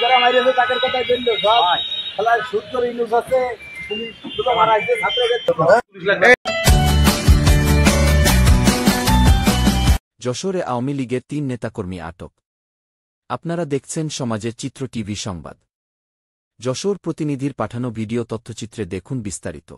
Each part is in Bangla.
যারা মারিয়েছে তাদের কথাই বললো সব খেলার সুদ করে ইউজ আছে যশোরে আওয়ামী লীগের ৩ নেতাকর্মী আটক। আপনারা দেখছেন সমাজের চিত্র টিভি সংবাদ। যশোর প্রতিনিধির পাঠানো ভিডিও তথ্যচিত্রে দেখুন বিস্তারিত।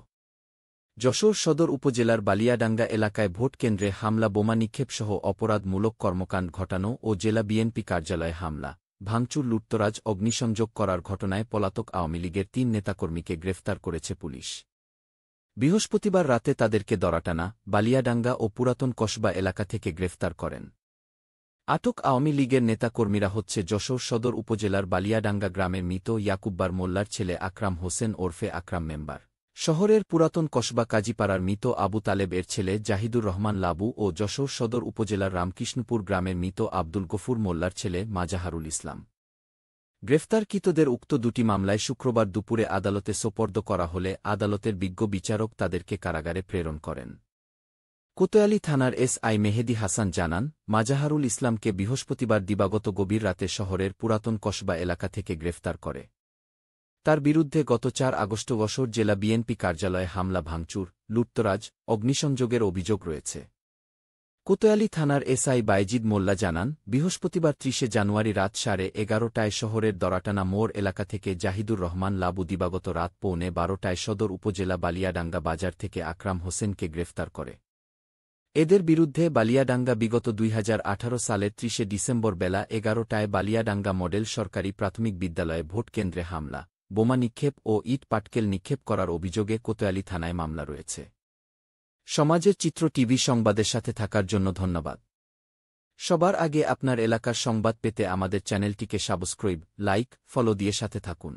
যশোর সদর উপজেলার বালিয়াডাঙ্গা এলাকায় ভোট কেন্দ্রে হামলা, বোমা নিক্ষেপসহ অপরাধমূলক কর্মকাণ্ড ঘটানো ও জেলা বিএনপি কার্যালয়ে হামলা, ভাঙচুর, লুটতরাজ, অগ্নিসংযোগ করার ঘটনায় পলাতক আওয়ামী লীগের ৩ নেতাকর্মীকে গ্রেফতার করেছে পুলিশ। বৃহস্পতিবার রাতে তাদেরকে দরাটানা, বালিয়াডাঙ্গা ও পুরাতন কসবা এলাকা থেকে গ্রেফতার করেন। আটক আওয়ামী লীগের নেতাকর্মীরা হচ্ছে যশোর সদর উপজেলার বালিয়াডাঙ্গা গ্রামের মৃত ইয়াকুব্বার মোল্লার ছেলে আকরাম হোসেন ওরফে আকরাম মেম্বার, শহরের পুরাতন কসবা কাজীপাড়ার মৃত আবু তালেব এর ছেলে জাহিদুর রহমান লাবু ও যশোর সদর উপজেলার রামকৃষ্ণপুর গ্রামের মৃত আব্দুল গফুর মোল্লার ছেলে মাজাহারুল ইসলাম। গ্রেফতারকৃতদের উক্ত দুটি মামলায় শুক্রবার দুপুরে আদালতে সোপর্দ করা হলে আদালতের বিজ্ঞ বিচারক তাদেরকে কারাগারে প্রেরণ করেন। কোতোয়ালি থানার এসআই মেহেদী হাসান জানান, মাজাহারুল ইসলামকে বৃহস্পতিবার দিবাগত গভীর রাতে শহরের পুরাতন কসবা এলাকা থেকে গ্রেফতার করে। তার বিরুদ্ধে গত ৪ আগস্ট যশোর জেলা বিএনপি কার্যালয়ে হামলা, ভাঙচুর, লুটতরাজ, অগ্নিসংযোগের অভিযোগ রয়েছে। কোতোয়ালি থানার এসআই বাইজিদ মোল্লা জানান, বৃহস্পতিবার ৩০ জানুয়ারি রাত 11:30টায় শহরের দরাটানা মোড় এলাকা থেকে জাহিদুর রহমান লাবু দিবাগত রাত 11:15টায় সদর উপজেলা বালিয়াডাঙ্গা বাজার থেকে আকরাম হোসেনকে গ্রেফতার করে। এদের বিরুদ্ধে বালিয়াডাঙ্গা বিগত ২০১৮ সালের ৩০ ডিসেম্বর বেলা 11টায় বালিয়াডাঙ্গা মডেল সরকারি প্রাথমিক বিদ্যালয়ে ভোট কেন্দ্রে হামলা, বোমা নিক্ষেপ ও ইট পাটকেল নিক্ষেপ করার অভিযোগে কোতোয়ালি থানায় মামলা রয়েছে। সমাজের চিত্র টিভি সংবাদের সাথে থাকার জন্য ধন্যবাদ। সবার আগে আপনার এলাকার সংবাদ পেতে আমাদের চ্যানেলটিকে সাবস্ক্রাইব, লাইক, ফলো দিয়ে সাথে থাকুন।